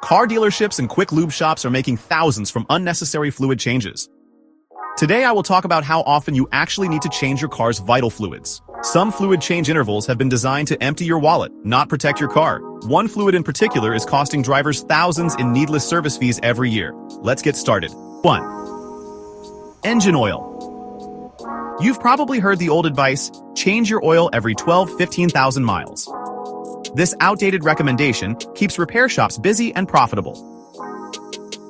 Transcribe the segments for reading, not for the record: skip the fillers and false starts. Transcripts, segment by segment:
Car dealerships and quick lube shops are making thousands from unnecessary fluid changes. Today I will talk about how often you actually need to change your car's vital fluids. Some fluid change intervals have been designed to empty your wallet, not protect your car. One fluid in particular is costing drivers thousands in needless service fees every year. Let's get started. 1. Engine oil. You've probably heard the old advice, change your oil every 15,000 miles. This outdated recommendation keeps repair shops busy and profitable.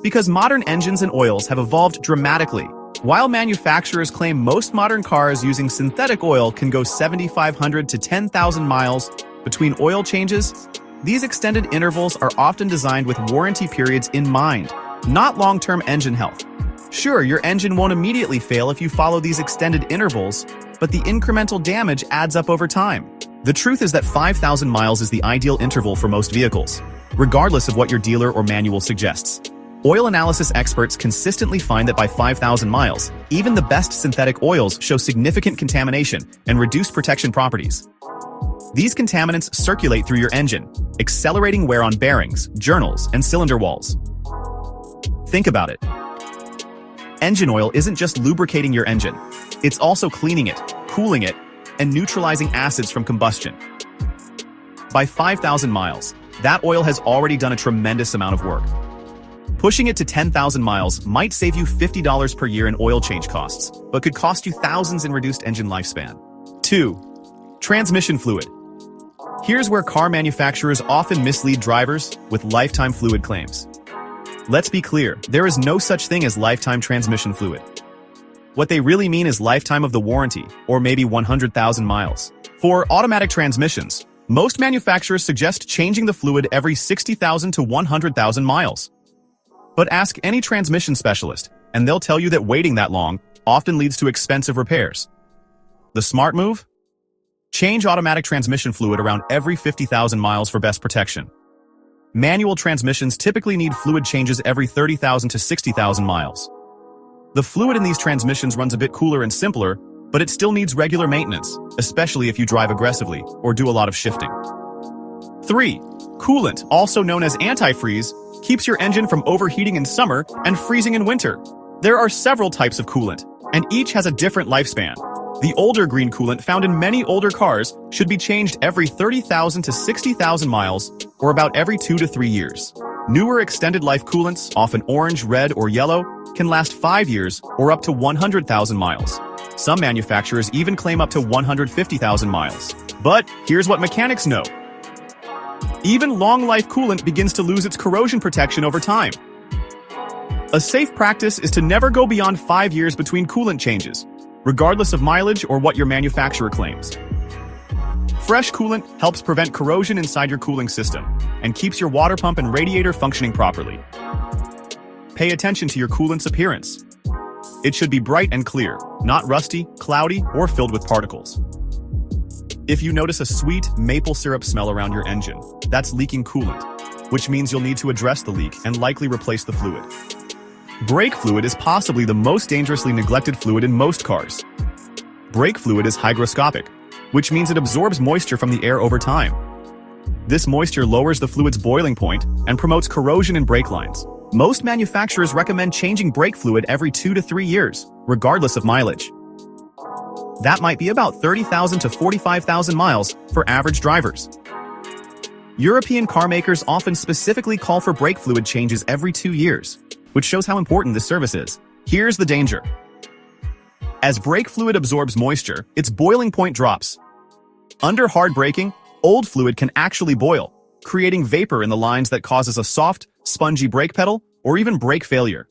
Because modern engines and oils have evolved dramatically, while manufacturers claim most modern cars using synthetic oil can go 7,500 to 10,000 miles between oil changes, these extended intervals are often designed with warranty periods in mind, not long-term engine health. Sure, your engine won't immediately fail if you follow these extended intervals, but the incremental damage adds up over time. The truth is that 5,000 miles is the ideal interval for most vehicles, regardless of what your dealer or manual suggests. Oil analysis experts consistently find that by 5,000 miles, even the best synthetic oils show significant contamination and reduced protection properties. These contaminants circulate through your engine, accelerating wear on bearings, journals, and cylinder walls. Think about it. Engine oil isn't just lubricating your engine, it's also cleaning it, cooling it, and neutralizing acids from combustion. By 5,000 miles, that oil has already done a tremendous amount of work. Pushing it to 10,000 miles might save you $50 per year in oil change costs, but could cost you thousands in reduced engine lifespan. 2. Transmission fluid. Here's where car manufacturers often mislead drivers with lifetime fluid claims. Let's be clear, there is no such thing as lifetime transmission fluid. What they really mean is lifetime of the warranty, or maybe 100,000 miles. For automatic transmissions, most manufacturers suggest changing the fluid every 60,000 to 100,000 miles. But ask any transmission specialist, and they'll tell you that waiting that long often leads to expensive repairs. The smart move? Change automatic transmission fluid around every 50,000 miles for best protection. Manual transmissions typically need fluid changes every 30,000 to 60,000 miles. The fluid in these transmissions runs a bit cooler and simpler, but it still needs regular maintenance, especially if you drive aggressively or do a lot of shifting. 3. Coolant, also known as antifreeze, keeps your engine from overheating in summer and freezing in winter. There are several types of coolant, and each has a different lifespan. The older green coolant found in many older cars should be changed every 30,000 to 60,000 miles, or about every 2 to 3 years. Newer extended life coolants, often orange, red, or yellow, can last 5 years or up to 100,000 miles. Some manufacturers even claim up to 150,000 miles. But here's what mechanics know. Even long-life coolant begins to lose its corrosion protection over time. A safe practice is to never go beyond 5 years between coolant changes, regardless of mileage or what your manufacturer claims. Fresh coolant helps prevent corrosion inside your cooling system and keeps your water pump and radiator functioning properly. Pay attention to your coolant's appearance. It should be bright and clear, not rusty, cloudy, or filled with particles. If you notice a sweet maple syrup smell around your engine, that's leaking coolant, which means you'll need to address the leak and likely replace the fluid. Brake fluid is possibly the most dangerously neglected fluid in most cars. Brake fluid is hygroscopic, which means it absorbs moisture from the air over time. This moisture lowers the fluid's boiling point and promotes corrosion in brake lines. Most manufacturers recommend changing brake fluid every 2 to 3 years, regardless of mileage. That might be about 30,000 to 45,000 miles for average drivers. European car makers often specifically call for brake fluid changes every 2 years, which shows how important this service is. Here's the danger. As brake fluid absorbs moisture, its boiling point drops. Under hard braking, old fluid can actually boil, creating vapor in the lines that causes a soft, spongy brake pedal or even brake failure.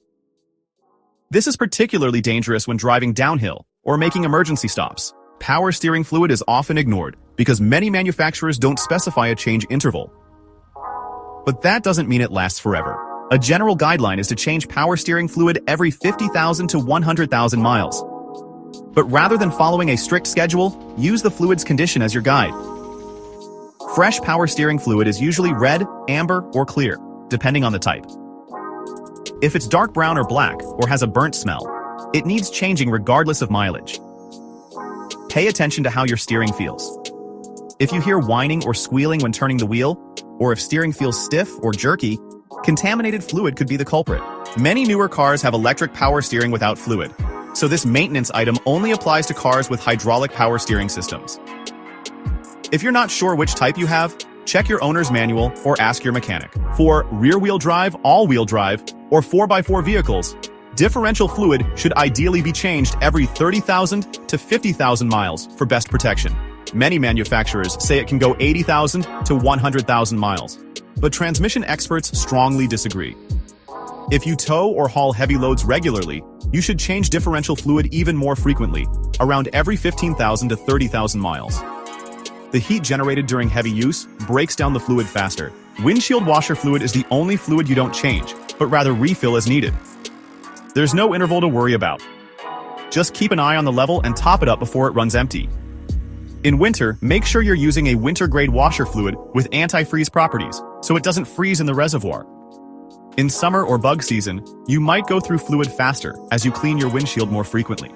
This is particularly dangerous when driving downhill or making emergency stops. Power steering fluid is often ignored because many manufacturers don't specify a change interval. But that doesn't mean it lasts forever. A general guideline is to change power steering fluid every 50,000 to 100,000 miles. But rather than following a strict schedule, use the fluid's condition as your guide. Fresh power steering fluid is usually red, amber, or clear, depending on the type. If it's dark brown or black, or has a burnt smell, it needs changing regardless of mileage. Pay attention to how your steering feels. If you hear whining or squealing when turning the wheel, or if steering feels stiff or jerky, Contaminated fluid could be the culprit. Many newer cars have electric power steering without fluid, so this maintenance item only applies to cars with hydraulic power steering systems. If you're not sure which type you have, check your owner's manual or ask your mechanic. For rear-wheel drive, all-wheel drive, or 4x4 vehicles, differential fluid should ideally be changed every 30,000 to 50,000 miles for best protection. Many manufacturers say it can go 80,000 to 100,000 miles, but transmission experts strongly disagree. If you tow or haul heavy loads regularly, you should change differential fluid even more frequently, around every 15,000 to 30,000 miles. The heat generated during heavy use breaks down the fluid faster. Windshield washer fluid is the only fluid you don't change, but rather refill as needed. There's no interval to worry about. Just keep an eye on the level and top it up before it runs empty. In winter, make sure you're using a winter-grade washer fluid with anti-freeze properties, so it doesn't freeze in the reservoir. In summer or bug season, you might go through fluid faster as you clean your windshield more frequently.